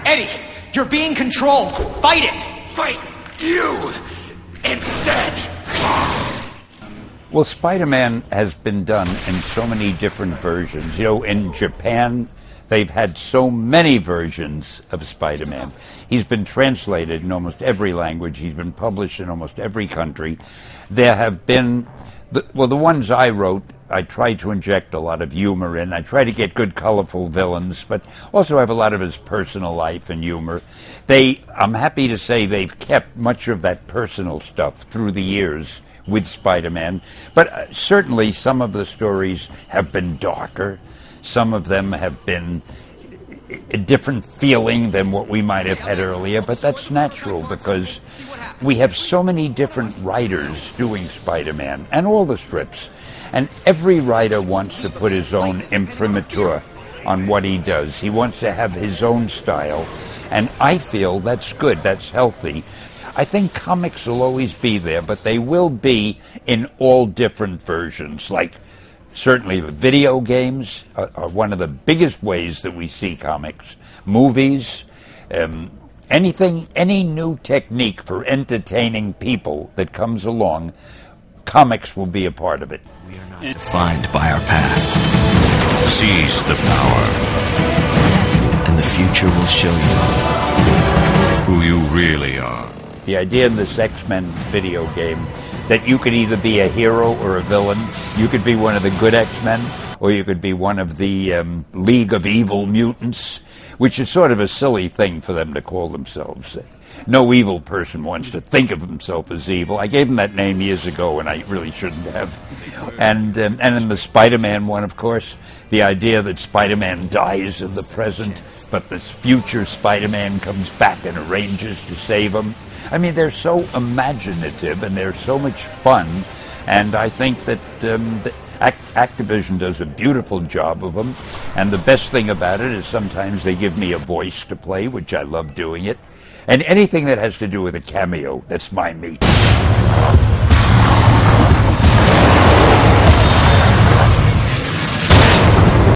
Eddie, you're being controlled. Fight it. Fight you instead. Well, Spider-Man has been done in so many different versions. You know, in Japan, they've had so many versions of Spider-Man. He's been translated in almost every language. He's been published in almost every country. There have been, the ones I wrote, I tried to inject a lot of humor in. I tried to get good, colorful villains, but also have a lot of his personal life and humor. I'm happy to say they've kept much of that personal stuff through the years with Spider-Man, but certainly some of the stories have been darker. Some of them have been a different feeling than what we might have had earlier, but that's natural because we have so many different writers doing Spider-Man and all the strips, and every writer wants to put his own imprimatur on what he does. He wants to have his own style, and I feel that's good, that's healthy. I think comics will always be there, but they will be in all different versions. Like, certainly the video games are one of the biggest ways that we see comics. Movies, any new technique for entertaining people that comes along, comics will be a part of it. We are not defined by our past. Seize the power, and the future will show you who you really are. The idea in this X-Men video game that you could either be a hero or a villain. You could be one of the good X-Men, or you could be one of the League of Evil Mutants, which is sort of a silly thing for them to call themselves. No evil person wants to think of himself as evil. I gave him that name years ago, and I really shouldn't have. And in the Spider-Man one, of course, the idea that Spider-Man dies in the present, but this future Spider-Man comes back and arranges to save him. I mean, they're so imaginative and they're so much fun, and I think that Activision does a beautiful job of them, and the best thing about it is sometimes they give me a voice to play, which I love doing it, and anything that has to do with a cameo, that's my meat.